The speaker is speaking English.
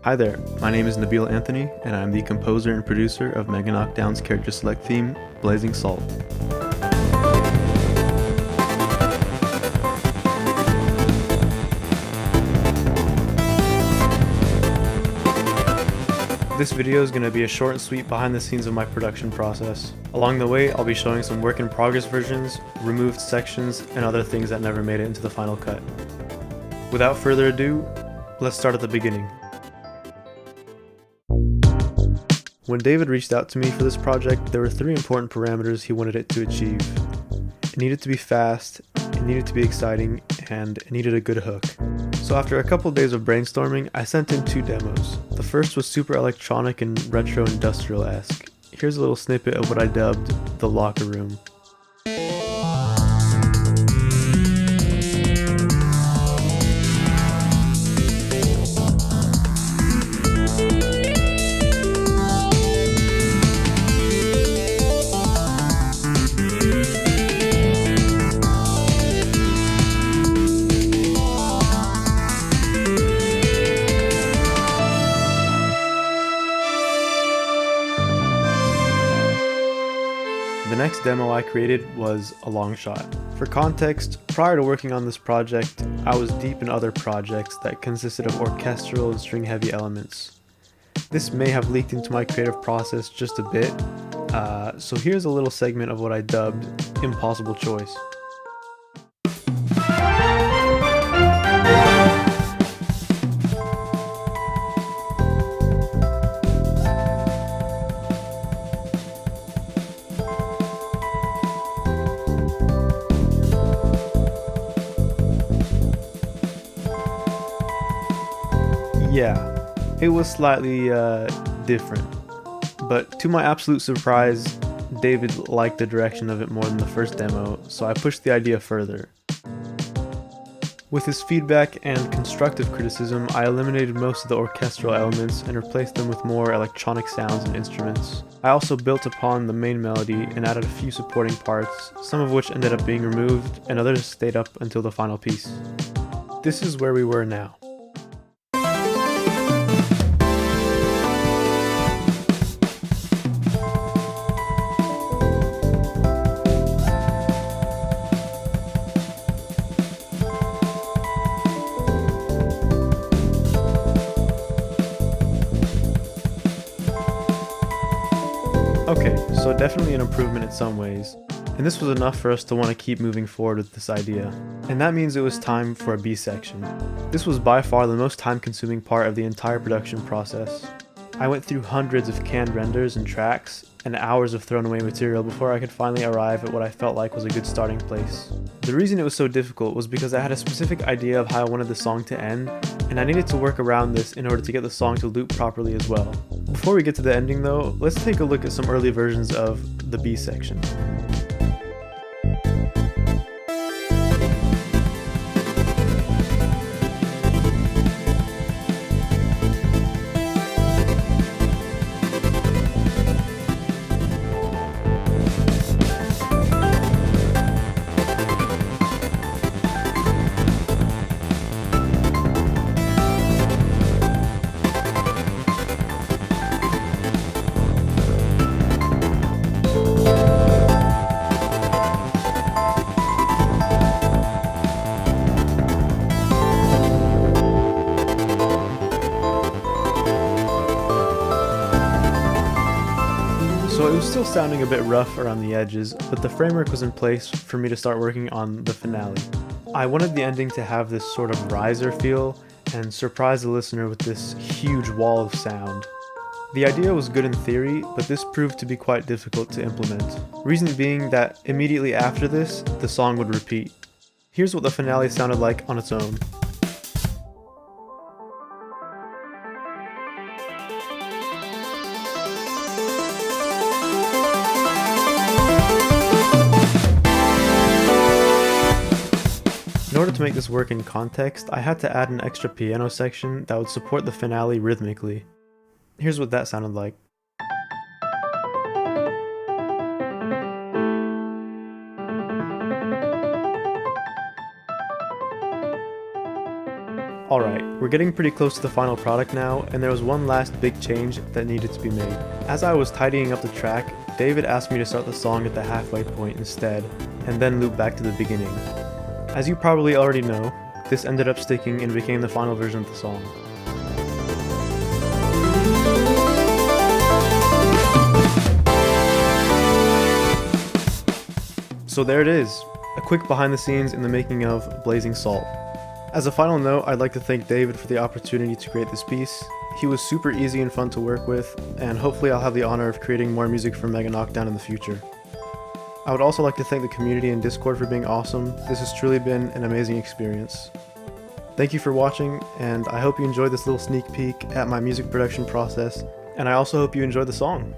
Hi there, my name is Nabil Anthony, and I'm the composer and producer of Mega Knockdown's character select theme, Blazing Salt. This video is going to be a short and sweet behind the scenes of my production process. Along the way, I'll be showing some work in progress versions, removed sections, and other things that never made it into the final cut. Without further ado, let's start at the beginning. When David reached out to me for this project, there were 3 important parameters he wanted it to achieve. It needed to be fast, it needed to be exciting, and it needed a good hook. So after a couple days of brainstorming, I sent in 2 demos. The first was super electronic and retro industrial-esque. Here's a little snippet of what I dubbed the locker room. The next demo I created was a long shot. For context, prior to working on this project, I was deep in other projects that consisted of orchestral and string heavy elements. This may have leaked into my creative process just a bit, so here's a little segment of what I dubbed Impossible Choice. Yeah, it was slightly different, but to my absolute surprise, David liked the direction of it more than the first demo, so I pushed the idea further. With his feedback and constructive criticism, I eliminated most of the orchestral elements and replaced them with more electronic sounds and instruments. I also built upon the main melody and added a few supporting parts, some of which ended up being removed and others stayed up until the final piece. This is where we were now. Okay, so definitely an improvement in some ways, and this was enough for us to want to keep moving forward with this idea. And that means it was time for a B section. This was by far the most time-consuming part of the entire production process. I went through hundreds of canned renders and tracks, and hours of thrown away material before I could finally arrive at what I felt like was a good starting place. The reason it was so difficult was because I had a specific idea of how I wanted the song to end, and I needed to work around this in order to get the song to loop properly as well. Before we get to the ending though, let's take a look at some early versions of the B section. So it was still sounding a bit rough around the edges, but the framework was in place for me to start working on the finale. I wanted the ending to have this sort of riser feel and surprise the listener with this huge wall of sound. The idea was good in theory, but this proved to be quite difficult to implement. Reason being that immediately after this, the song would repeat. Here's what the finale sounded like on its own. In order to make this work in context, I had to add an extra piano section that would support the finale rhythmically. Here's what that sounded like. Alright, We're getting pretty close to the final product now, and there was one last big change that needed to be made. As I was tidying up the track, David asked me to start the song at the halfway point instead, and then loop back to the beginning. As you probably already know, this ended up sticking and became the final version of the song. So there it is, a quick behind the scenes in the making of Blazing Salt. As a final note, I'd like to thank David for the opportunity to create this piece. He was super easy and fun to work with, and hopefully I'll have the honor of creating more music for Mega Knockdown in the future. I would also like to thank the community in Discord for being awesome. This has truly been an amazing experience. Thank you for watching, and I hope you enjoyed this little sneak peek at my music production process, and I also hope you enjoyed the song.